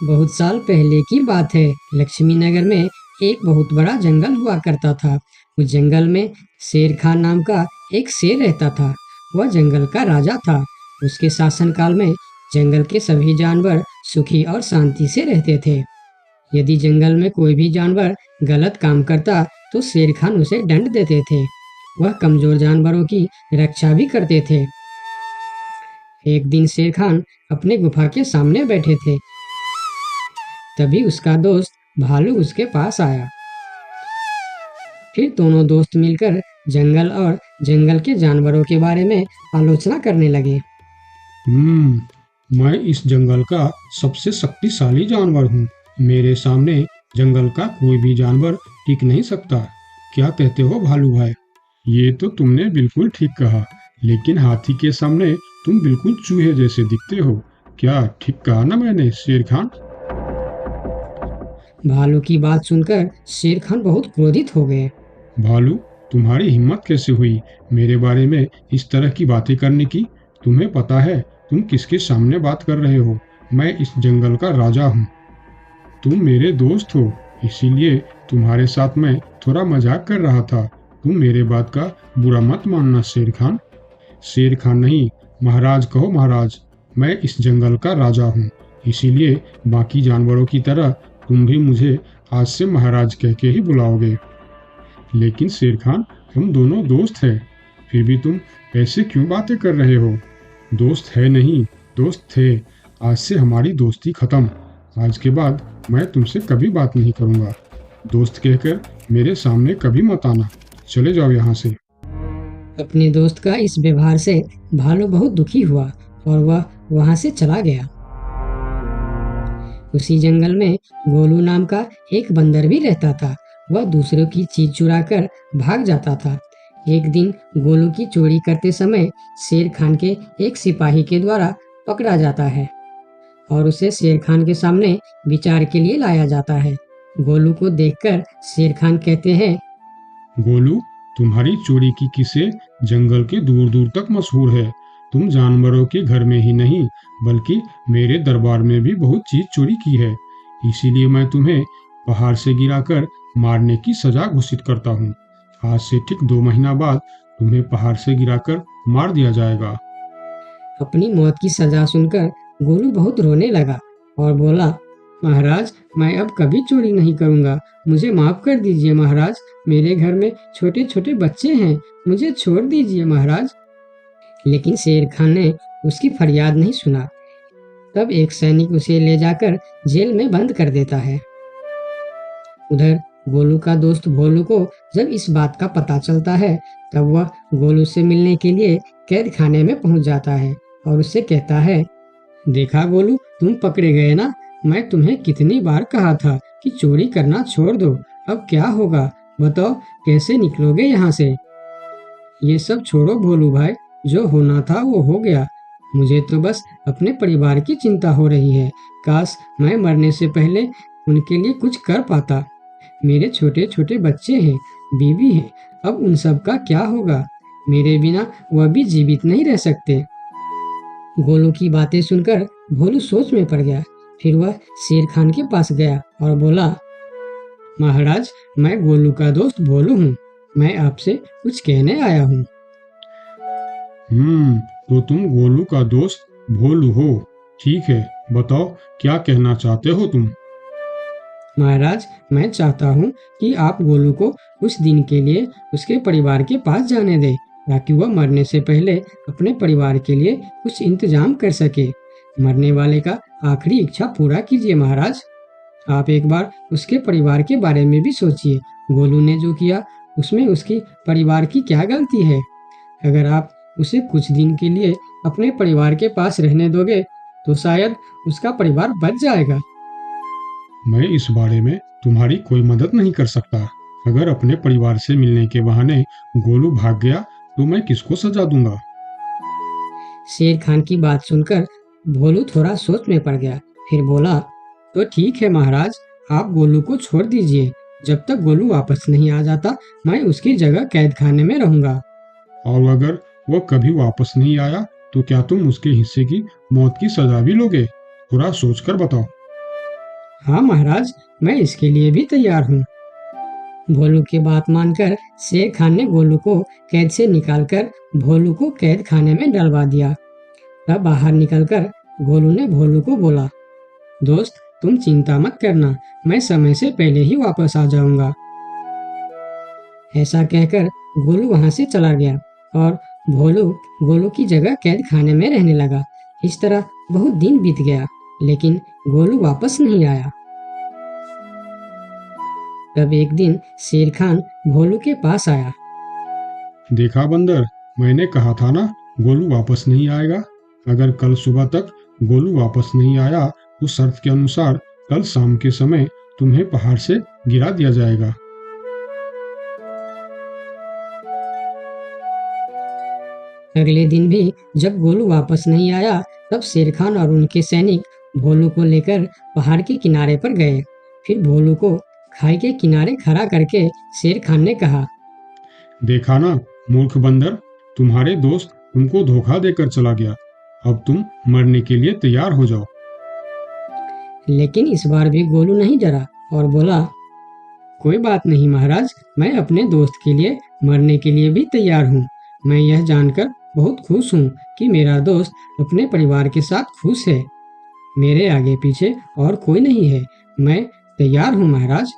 बहुत साल पहले की बात है। लक्ष्मी नगर में एक बहुत बड़ा जंगल हुआ करता था। उस जंगल में शेर खान नाम का एक शेर रहता था। वह जंगल का राजा था। उसके शासनकाल में जंगल के सभी जानवर सुखी और शांति से रहते थे। यदि जंगल में कोई भी जानवर गलत काम करता तो शेर खान उसे दंड देते थे। वह कमजोर जानवरों की रक्षा भी करते थे। एक दिन शेर खान अपने गुफा के सामने बैठे थे। तभी उसका दोस्त भालू उसके पास आया। फिर दोनों दोस्त मिलकर जंगल और जंगल के जानवरों के बारे में आलोचना करने लगे। मैं इस जंगल का सबसे शक्तिशाली जानवर हूँ। मेरे सामने जंगल का कोई भी जानवर टिक नहीं सकता। क्या कहते हो भालू भाई? ये तो तुमने बिल्कुल ठीक कहा, लेकिन हाथी के सामने तुम बिल्कुल चूहे जैसे दिखते हो। क्या ठीक कहा ना मैंने शेर खान? भालू की बात सुनकर शेर खान बहुत क्रोधित हो गए। भालू, तुम्हारी हिम्मत कैसे हुई मेरे बारे में इस तरह की बातें करने की? तुम्हें पता है तुम किसके सामने बात कर रहे हो? मैं इस जंगल का राजा हूँ। तुम मेरे दोस्त हो, इसीलिए तुम्हारे साथ मैं थोड़ा मजाक कर रहा था। तुम मेरे बात का बुरा मत मानना शेर खान। शेर खान नहीं, महाराज कहो महाराज। मैं इस जंगल का राजा हूँ, इसीलिए बाकी जानवरों की तरह तुम भी मुझे आज से महाराज कह के ही बुलाओगे। लेकिन शेर खान, हम दोनों दोस्त हैं, फिर भी तुम ऐसे क्यों बातें कर रहे हो? दोस्त है नहीं, दोस्त थे। आज से हमारी दोस्ती खत्म। आज के बाद मैं तुमसे कभी बात नहीं करूँगा। दोस्त कहकर मेरे सामने कभी मत आना। चले जाओ यहाँ से। अपने दोस्त का इस व्यवहार से भालू बहुत दुखी हुआ और वह वहां से चला गया। उसी जंगल में गोलू नाम का एक बंदर भी रहता था। वह दूसरों की चीज चुराकर भाग जाता था। एक दिन गोलू की चोरी करते समय शेर खान के एक सिपाही के द्वारा पकड़ा जाता है और उसे शेर खान के सामने विचार के लिए लाया जाता है। गोलू को देखकर शेर खान कहते हैं, गोलू, तुम्हारी चोरी की किस्से जंगल के दूर दूर तक मशहूर है। तुम जानवरों के घर में ही नहीं, बल्कि मेरे दरबार में भी बहुत चीज चोरी की है। इसीलिए मैं तुम्हें पहाड़ से गिराकर मारने की सजा घोषित करता हूँ। आज से ठीक 2 महीना बाद तुम्हें पहाड़ से गिराकर मार दिया जाएगा। अपनी मौत की सजा सुनकर गोलू बहुत रोने लगा और बोला, महाराज, मैं अब कभी चोरी नहीं करूंगा। मुझे माफ कर दीजिए महाराज। मेरे घर में छोटे छोटे बच्चे हैं। मुझे छोड़ दीजिए महाराज। लेकिन शेर खान ने उसकी फरियाद नहीं सुना। तब एक सैनिक उसे ले जाकर जेल में बंद कर देता है। उधर गोलू का दोस्त भोलू को जब इस बात का पता चलता है, तब वह गोलू से मिलने के लिए कैद खाने में पहुंच जाता है और उससे कहता है, देखा गोलू, तुम पकड़े गए ना। मैं तुम्हें कितनी बार कहा था कि चोरी करना छोड़ दो। अब क्या होगा बताओ, कैसे निकलोगे यहाँ से? ये सब छोड़ो भोलू भाई, जो होना था वो हो गया। मुझे तो बस अपने परिवार की चिंता हो रही है। काश मैं मरने से पहले उनके लिए कुछ कर पाता। मेरे छोटे छोटे बच्चे हैं, बीवी है, अब उन सब का क्या होगा? मेरे बिना वह भी जीवित नहीं रह सकते। गोलू की बातें सुनकर भोलू सोच में पड़ गया। फिर वह शेर खान के पास गया और बोला, महाराज, मैं गोलू का दोस्त भोलू हूँ। मैं आपसे कुछ कहने आया हूँ। तो तुम गोलू का दोस्त भोलू हो? ठीक है, बताओ क्या कहना चाहते हो तुम? महाराज, मैं चाहता हूँ कि आप गोलू को कुछ दिन के लिए उसके परिवार के पास जाने दें, ताकि वह मरने से पहले अपने परिवार के लिए कुछ इंतजाम कर सके। मरने वाले का आखिरी इच्छा पूरा कीजिए महाराज। आप एक बार उसके परिवार के बारे में भी सोचिए। गोलू ने जो किया उसमें उसकी परिवार की क्या गलती है? अगर आप उसे कुछ दिन के लिए अपने परिवार के पास रहने दोगे तो शायद उसका परिवार बच जाएगा। मैं इस बारे में तुम्हारी कोई मदद नहीं कर सकता। अगर अपने परिवार से मिलने के बहाने गोलू भाग गया तो मैं किसको सजा दूंगा? शेर खान की बात सुनकर भोलू थोड़ा सोच में पड़ गया। फिर बोला, तो ठीक है महाराज, आप गोलू को छोड़ दीजिए। जब तक गोलू वापस नहीं आ जाता, मैं उसकी जगह कैद खाने में रहूंगा। और अगर वो कभी वापस नहीं आया तो क्या तुम उसके हिस्से की मौत की सजा भी लोगे? थोड़ा सोचकर बताओ। हाँ महाराज, मैं इसके लिए भी तैयार हूँ। भोलू की बात मानकर शेर खान ने गोलू को कैद से निकालकर भोलू को कैद खाने में डलवा दिया। तब बाहर निकलकर गोलू ने भोलू को बोला, दोस्त तुम चिंता मत करना, मैं समय से पहले ही वापस आ जाऊंगा। ऐसा कहकर गोलू वहां से चला गया और भोलू गोलू की जगह कैद खाने में रहने लगा। इस तरह बहुत दिन बीत गया, लेकिन गोलू वापस नहीं आया। तब एक दिन शेर खान भोलू के पास आया। देखा बंदर, मैंने कहा था ना गोलू वापस नहीं आएगा। अगर कल सुबह तक गोलू वापस नहीं आया तो शर्त के अनुसार कल शाम के समय तुम्हें पहाड़ से गिरा दिया जाएगा। अगले दिन भी जब गोलू वापस नहीं आया, तब शेर खान और उनके सैनिक भोलू को लेकर पहाड़ के किनारे पर गए। फिर भोलू को खाई के किनारे खड़ा करके शेर खान ने कहा, देखा ना मूर्ख बंदर, तुम्हारे दोस्त तुमको धोखा देकर चला गया। अब तुम मरने के लिए तैयार हो जाओ। लेकिन इस बार भी गोलू नहीं डरा और बोला, कोई बात नहीं महाराज, मैं अपने दोस्त के लिए मरने के लिए भी तैयार हूँ। मैं यह जानकर बहुत खुश हूँ कि मेरा दोस्त अपने परिवार के साथ खुश है। मेरे आगे पीछे और कोई नहीं है, मैं तैयार हूँ महाराज।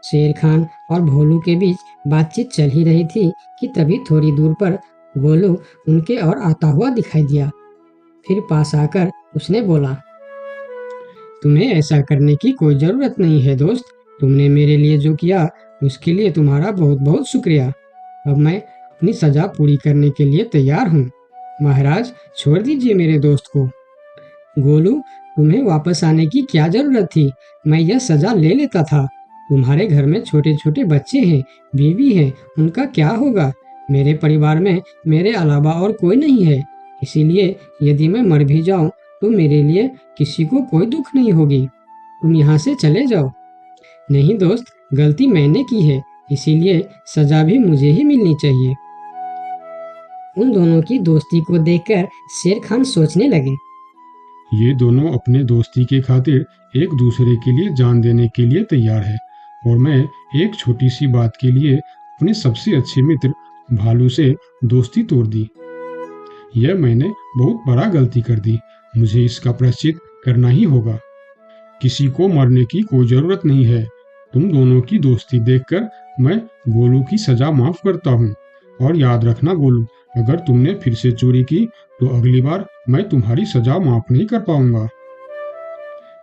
शेर खान और भोलू के बीच बातचीत चल ही रही थी कि तभी थोड़ी दूर पर गोलू उनके और आता हुआ दिखाई दिया। फिर पास आकर उसने बोला, तुम्हें ऐसा करने की कोई जरूरत नहीं है दोस्त। तुमने मेरे लिए जो किया उसके लिए तुम्हारा बहुत बहुत शुक्रिया। अब मैं अपनी सजा पूरी करने के लिए तैयार हूँ। महाराज छोड़ दीजिए मेरे दोस्त को। गोलू, तुम्हें वापस आने की क्या जरूरत थी? मैं यह सजा ले लेता था। तुम्हारे घर में छोटे छोटे बच्चे हैं, बीवी है, उनका क्या होगा? मेरे परिवार में मेरे अलावा और कोई नहीं है। इसीलिए यदि मैं मर भी जाऊं तो मेरे लिए किसी को कोई दुख नहीं होगी। तुम यहाँ से चले जाओ। नहीं दोस्त, गलती मैंने की है, इसीलिए सजा भी मुझे ही मिलनी चाहिए। उन दोनों की दोस्ती को देखकर शेर खान सोचने लगे, ये दोनों अपने दोस्ती के खातिर एक दूसरे के लिए जान देने के लिए तैयार है, और मैं एक छोटी सी बात के लिए अपने सबसे अच्छे मित्र भालू से दोस्ती तोड़ दी। यह मैंने बहुत बड़ा गलती कर दी। मुझे इसका प्रायश्चित करना ही होगा। किसी को मरने की कोई जरूरत नहीं है। तुम दोनों की दोस्ती देखकर मैं गोलू की सजा माफ करता हूँ। और याद रखना गोलू, अगर तुमने फिर से चोरी की तो अगली बार मैं तुम्हारी सजा माफ नहीं कर पाऊंगा।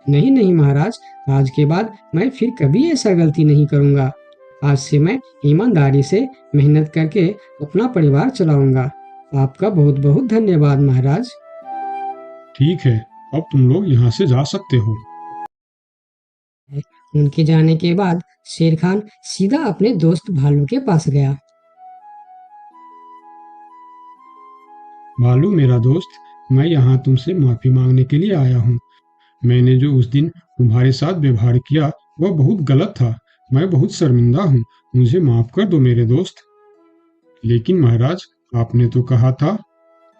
नहीं नहीं महाराज, आज के बाद मैं फिर कभी ऐसा गलती नहीं करूंगा। आज से मैं ईमानदारी से मेहनत करके अपना परिवार चलाऊंगा। आपका बहुत बहुत धन्यवाद महाराज। ठीक है, अब तुम लोग यहाँ से जा सकते हो। उनके जाने के बाद शेर खान सीधा अपने दोस्त भालू के पास गया। भालू मेरा दोस्त, मैं यहाँ तुमसे माफी मांगने के लिए आया हूँ। मैंने जो उस दिन तुम्हारे साथ व्यवहार किया वह बहुत गलत था। मैं बहुत शर्मिंदा हूँ। मुझे माफ कर दो मेरे दोस्त। लेकिन महाराज, आपने तो कहा था।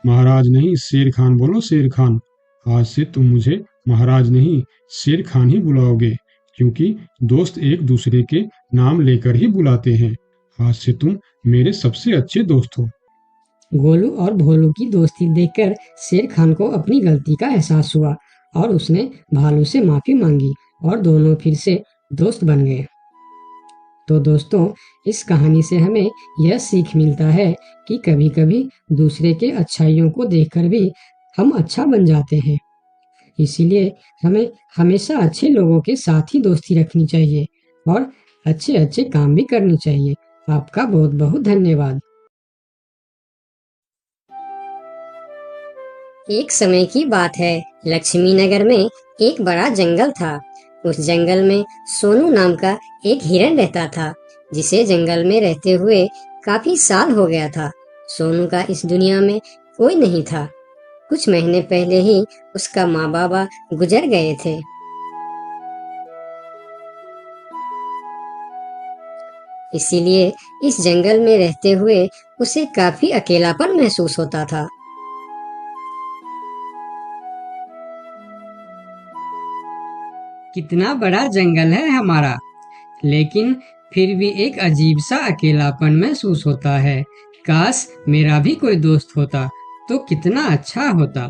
महाराज नहीं, शेर खान बोलो, शेर खान। आज से तुम मुझे महाराज नहीं, शेर खान ही बुलाओगे, क्योंकि दोस्त एक दूसरे के नाम लेकर ही बुलाते हैं। आज से तुम मेरे सबसे अच्छे दोस्त हो। गोलू और भोलू की दोस्ती देखकर शेर खान को अपनी गलती का एहसास हुआ और उसने भालू से माफी मांगी और दोनों फिर से दोस्त बन गए। तो दोस्तों, इस कहानी से हमें यह सीख मिलता है कि कभी-कभी दूसरे के अच्छाइयों को देखकर भी हम अच्छा बन जाते हैं। इसीलिए हमें हमेशा अच्छे लोगों के साथ ही दोस्ती रखनी चाहिए और अच्छे अच्छे काम भी करनी चाहिए। आपका बहुत बहुत धन्यवाद। एक समय की बात है, लक्ष्मी नगर में एक बड़ा जंगल था। उस जंगल में सोनू नाम का एक हिरन रहता था, जिसे जंगल में रहते हुए काफी साल हो गया था। सोनू का इस दुनिया में कोई नहीं था। कुछ महीने पहले ही उसका माँ बाबा गुजर गए थे। इसीलिए इस जंगल में रहते हुए उसे काफी अकेलापन महसूस होता था। कितना बड़ा जंगल है हमारा, लेकिन फिर भी एक अजीब सा अकेलापन महसूस होता है। काश मेरा भी कोई दोस्त होता तो कितना अच्छा होता।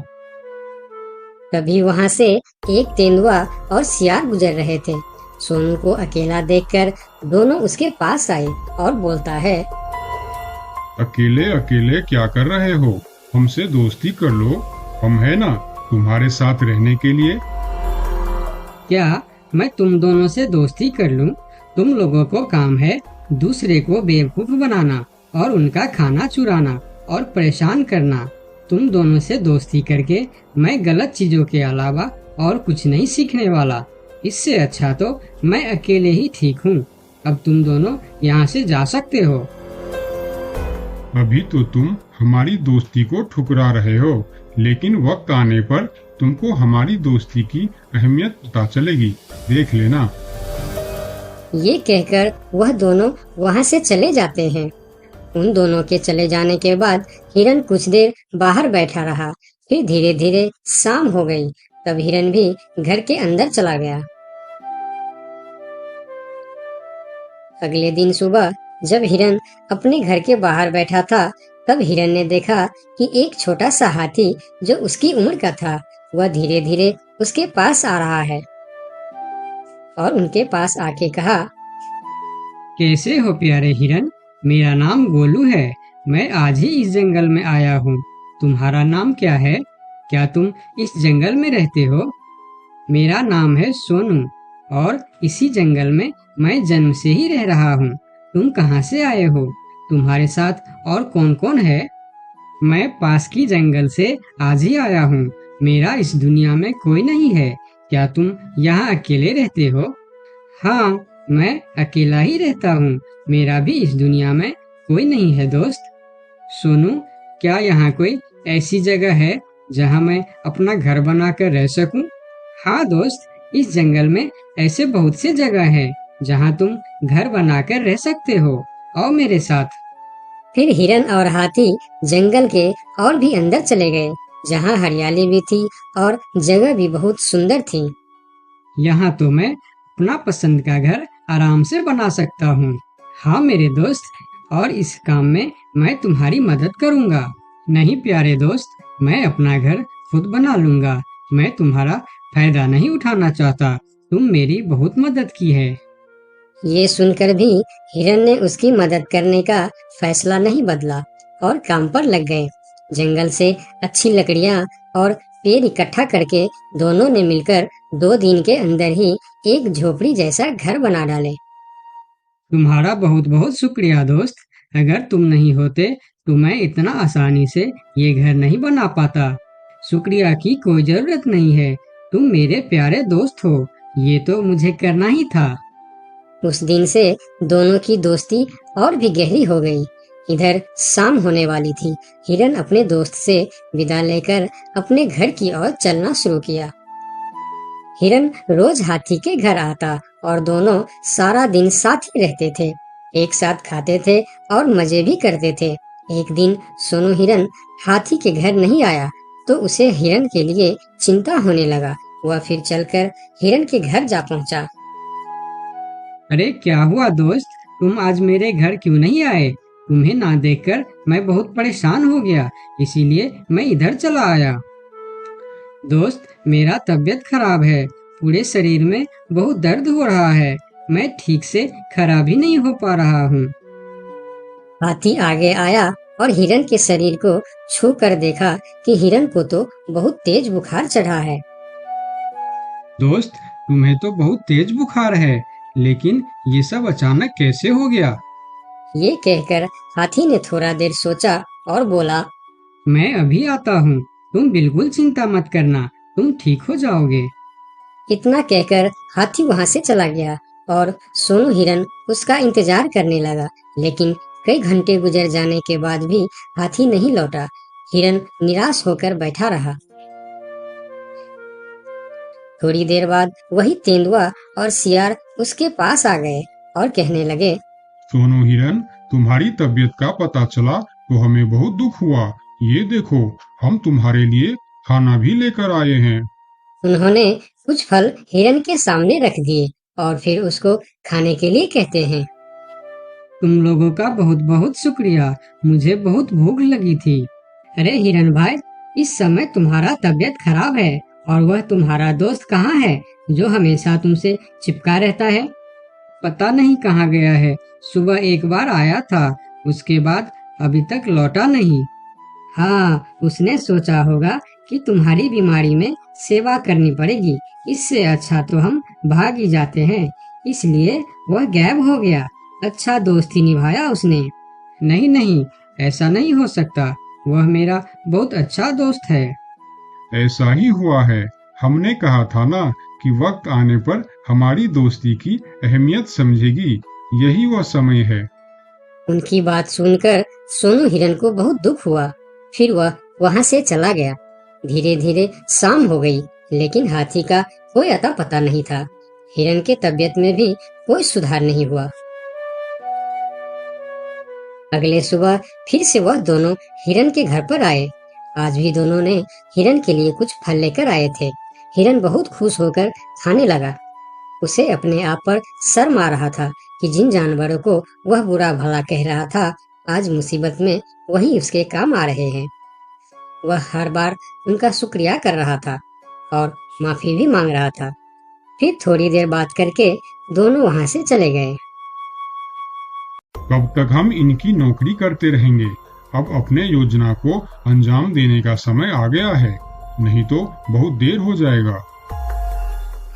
तभी वहां से एक तेंदुआ और सियार गुजर रहे थे। सोनू को अकेला देखकर दोनों उसके पास आए और बोलता है, अकेले अकेले क्या कर रहे हो? हमसे दोस्ती कर लो, हम है ना तुम्हारे साथ रहने के लिए। क्या मैं तुम दोनों से दोस्ती कर लूं? तुम लोगों को काम है दूसरे को बेवकूफ बनाना और उनका खाना चुराना और परेशान करना। तुम दोनों से दोस्ती करके मैं गलत चीजों के अलावा और कुछ नहीं सीखने वाला। इससे अच्छा तो मैं अकेले ही ठीक हूँ। अब तुम दोनों यहाँ से जा सकते हो। अभी तो तुम हमारी दोस्ती को ठुकरा रहे हो, लेकिन वक्त आने पर तुमको हमारी दोस्ती की अहमियत पता चलेगी, देख लेना। ये कहकर वह दोनों वहां से चले जाते हैं। उन दोनों के चले जाने के बाद हिरन कुछ देर बाहर बैठा रहा। फिर धीरे धीरे शाम हो गई। तब हिरन भी घर के अंदर चला गया। अगले दिन सुबह जब हिरन अपने घर के बाहर बैठा था, तब हिरन ने देखा कि एक छोटा सा हाथी जो उसकी उम्र का था, वह धीरे धीरे उसके पास आ रहा है और उनके पास आके कहा, कैसे हो प्यारे हिरन? मेरा नाम गोलू है। मैं आज ही इस जंगल में आया हूँ। तुम्हारा नाम क्या है? क्या तुम इस जंगल में रहते हो? मेरा नाम है सोनू और इसी जंगल में मैं जन्म से ही रह रहा हूँ। तुम कहाँ से आए हो? तुम्हारे साथ और कौन कौन है? मैं पास की जंगल से आज ही आया हूँ। मेरा इस दुनिया में कोई नहीं है। क्या तुम यहाँ अकेले रहते हो? हाँ, मैं अकेला ही रहता हूँ। मेरा भी इस दुनिया में कोई नहीं है दोस्त। सोनू, क्या यहाँ कोई ऐसी जगह है जहाँ मैं अपना घर बनाकर रह सकूं? हाँ दोस्त, इस जंगल में ऐसे बहुत से जगह हैं जहाँ तुम घर बनाकर रह सकते हो। आओ मेरे साथ। फिर हिरन और हाथी जंगल के और भी अंदर चले गए, जहाँ हरियाली भी थी और जगह भी बहुत सुंदर थी। यहाँ तो मैं अपना पसंद का घर आराम से बना सकता हूँ। हाँ मेरे दोस्त, और इस काम में मैं तुम्हारी मदद करूँगा। नहीं प्यारे दोस्त, मैं अपना घर खुद बना लूँगा। मैं तुम्हारा फायदा नहीं उठाना चाहता। तुम मेरी बहुत मदद की है। ये सुनकर भी हिरन ने उसकी मदद करने का फैसला नहीं बदला और काम पर लग गए। जंगल से अच्छी लकड़ियाँ और पेड़ इकट्ठा करके दोनों ने मिलकर 2 दिन के अंदर ही एक झोपड़ी जैसा घर बना डाले। तुम्हारा बहुत बहुत शुक्रिया दोस्त। अगर तुम नहीं होते तो मैं इतना आसानी से ये घर नहीं बना पाता। शुक्रिया की कोई जरूरत नहीं है। तुम मेरे प्यारे दोस्त हो। ये तो मुझे करना ही था। उस दिन से दोनों की दोस्ती और भी गहरी हो गई। इधर शाम होने वाली थी। हिरन अपने दोस्त से विदा लेकर अपने घर की ओर चलना शुरू किया। हिरन रोज हाथी के घर आता और दोनों सारा दिन साथ ही रहते थे। एक साथ खाते थे और मजे भी करते थे। एक दिन सोनू हिरन हाथी के घर नहीं आया तो उसे हिरन के लिए चिंता होने लगा। वह फिर चलकर हिरन के घर जा पहुंचा। अरे क्या हुआ दोस्त, तुम आज मेरे घर क्यों नहीं आए? तुम्हें ना देखकर मैं बहुत परेशान हो गया, इसीलिए मैं इधर चला आया। दोस्त, मेरा तबीयत खराब है। पूरे शरीर में बहुत दर्द हो रहा है। मैं ठीक से खड़ा भी नहीं हो पा रहा हूँ। हाथी आगे आया और हिरन के शरीर को छू कर देखा कि हिरन को तो बहुत तेज बुखार चढ़ा है। दोस्त, तुम्हें तो बहुत तेज बुखार है, लेकिन ये सब अचानक कैसे हो गया? ये कहकर हाथी ने थोड़ा देर सोचा और बोला, मैं अभी आता हूँ। तुम बिल्कुल चिंता मत करना, तुम ठीक हो जाओगे। इतना कहकर हाथी वहां से चला गया और सोनू हिरन उसका इंतजार करने लगा। लेकिन कई घंटे गुजर जाने के बाद भी हाथी नहीं लौटा। हिरन निराश होकर बैठा रहा। थोड़ी देर बाद वही तेंदुआ और सियार उसके पास आ गए और कहने लगे, सोनू हिरन, तुम्हारी तबीयत का पता चला तो हमें बहुत दुख हुआ। ये देखो, हम तुम्हारे लिए खाना भी लेकर आए हैं। उन्होंने कुछ फल हिरन के सामने रख दिए और फिर उसको खाने के लिए कहते हैं। तुम लोगों का बहुत बहुत शुक्रिया, मुझे बहुत भूख लगी थी। अरे हिरन भाई, इस समय तुम्हारा तबीयत खराब है और वह तुम्हारा दोस्त कहाँ है जो हमेशा तुमसे चिपका रहता है? पता नहीं कहाँ गया है। सुबह एक बार आया था, उसके बाद अभी तक लौटा नहीं। हाँ, उसने सोचा होगा कि तुम्हारी बीमारी में सेवा करनी पड़ेगी, इससे अच्छा तो हम भाग ही जाते हैं, इसलिए वह गायब हो गया। अच्छा दोस्ती निभाया उसने। नहीं नहीं, ऐसा नहीं हो सकता, वह मेरा बहुत अच्छा दोस्त है। ऐसा ही हुआ है। हमने कहा था ना कि वक्त आने पर हमारी दोस्ती की अहमियत समझेगी। यही वह समय है। उनकी बात सुनकर सोनू हिरन को बहुत दुख हुआ। फिर वह वहां से चला गया। धीरे धीरे शाम हो गई, लेकिन हाथी का कोई अता पता नहीं था। हिरन के तबीयत में भी कोई सुधार नहीं हुआ। अगले सुबह फिर से वह दोनों हिरन के घर पर आए। आज भी दोनों ने हिरन के लिए कुछ फल लेकर आए थे। हिरन बहुत खुश होकर खाने लगा। उसे अपने आप पर शर्म आ रहा था कि जिन जानवरों को वह बुरा भला कह रहा था, आज मुसीबत में वही उसके काम आ रहे हैं। वह हर बार उनका शुक्रिया कर रहा था और माफी भी मांग रहा था। फिर थोड़ी देर बात करके दोनों वहां से चले गए। कब तक हम इनकी नौकरी करते रहेंगे? अब अपने योजना को अंजाम देने का समय आ गया है, नहीं तो बहुत देर हो जाएगा।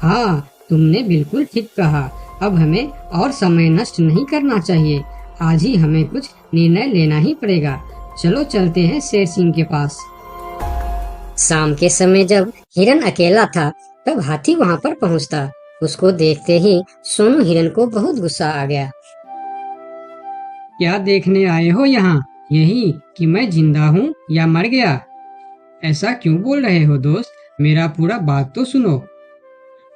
हाँ, तुमने बिल्कुल ठीक कहा। अब हमें और समय नष्ट नहीं करना चाहिए। आज ही हमें कुछ निर्णय लेना ही पड़ेगा। चलो चलते हैं शेर सिंह के पास। शाम के समय जब हिरन अकेला था, तब हाथी वहां पर पहुंचता। उसको देखते ही सोनू हिरन को बहुत गुस्सा आ गया। क्या देखने आए हो यहाँ? यही कि मैं जिंदा हूँ या मर गया? ऐसा क्यों बोल रहे हो दोस्त? मेरा पूरा बात तो सुनो।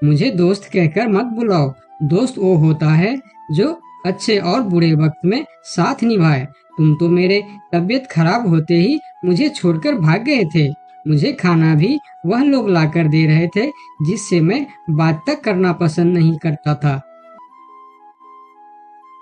मुझे दोस्त कहकर मत बुलाओ। दोस्त वो होता है जो अच्छे और बुरे वक्त में साथ निभाए। तुम तो मेरे तबीयत खराब होते ही मुझे छोड़कर भाग गए थे। मुझे खाना भी वह लोग लाकर दे रहे थे जिससे मैं बात तक करना पसंद नहीं करता था।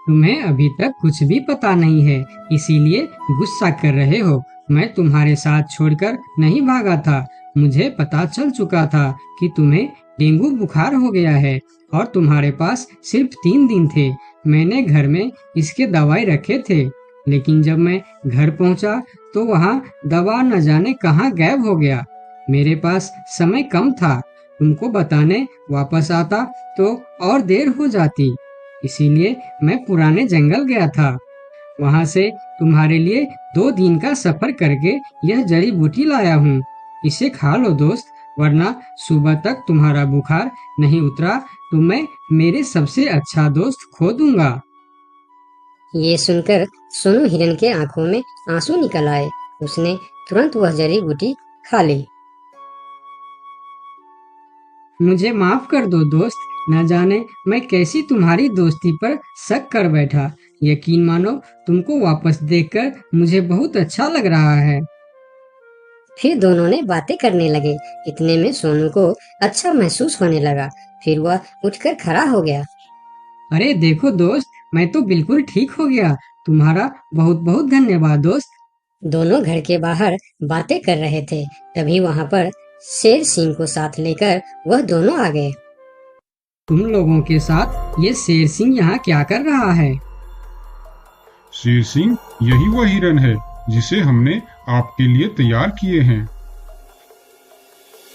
तुम्हें अभी तक कुछ भी पता नहीं है, इसीलिए गुस्सा कर रहे हो। मैं तुम्हारे साथ छोड़कर नहीं भागा था। मुझे पता चल चुका था कि तुम्हें डेंगू बुखार हो गया है और तुम्हारे पास सिर्फ 3 दिन थे। मैंने घर में इसके दवाई रखे थे, लेकिन जब मैं घर पहुंचा तो वहाँ दवा न जाने कहाँ गायब हो गया। मेरे पास समय कम था। तुमको बताने वापस आता तो और देर हो जाती, इसीलिए मैं पुराने जंगल गया था। वहाँ से तुम्हारे लिए 2 दिन का सफर करके यह जड़ी बूटी लाया हूँ। इसे खा लो दोस्त, वरना सुबह तक तुम्हारा बुखार नहीं उतरा तो मैं मेरे सबसे अच्छा दोस्त खो दूंगा। ये सुनकर सोनू हिरन के आंखों में आंसू निकल आए। उसने तुरंत वह जड़ी बूटी खा ली। मुझे माफ कर दो दोस्त, न जाने मैं कैसी तुम्हारी दोस्ती पर शक कर बैठा। यकीन मानो, तुमको वापस देखकर मुझे बहुत अच्छा लग रहा है। फिर दोनों ने बातें करने लगे। इतने में सोनू को अच्छा महसूस होने लगा। फिर वह उठकर खड़ा हो गया। अरे देखो दोस्त, मैं तो बिल्कुल ठीक हो गया। तुम्हारा बहुत बहुत धन्यवाद दोस्त। दोनों घर के बाहर बातें कर रहे थे, तभी वहां पर शेर सिंह को साथ लेकर वह दोनों आ गए। तुम लोगों के साथ ये शेर सिंह यहाँ क्या कर रहा है? शेर सिंह, यही वह हिरन है जिसे हमने आपके लिए तैयार किए हैं।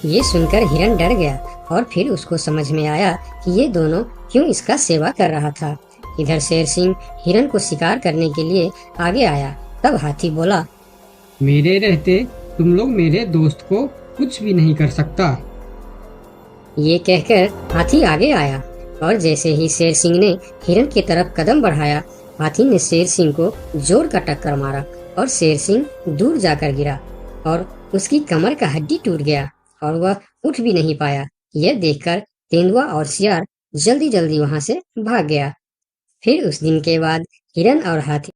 ये सुनकर हिरन डर गया और फिर उसको समझ में आया कि ये दोनों क्यों इसका सेवा कर रहा था। इधर शेर सिंह हिरन को शिकार करने के लिए आगे आया। तब हाथी बोला, मेरे रहते तुम लोग मेरे दोस्त को कुछ भी नहीं कर सकता। ये कहकर हाथी आगे आया और जैसे ही शेर सिंह ने हिरन की तरफ कदम बढ़ाया, हाथी ने शेर सिंह को जोर का टक्कर मारा और शेर सिंह दूर जाकर गिरा और उसकी कमर का हड्डी टूट गया और वह उठ भी नहीं पाया। यह देखकर तेंदुआ और सियार जल्दी जल्दी वहां से भाग गया। फिर उस दिन के बाद हिरन और हाथी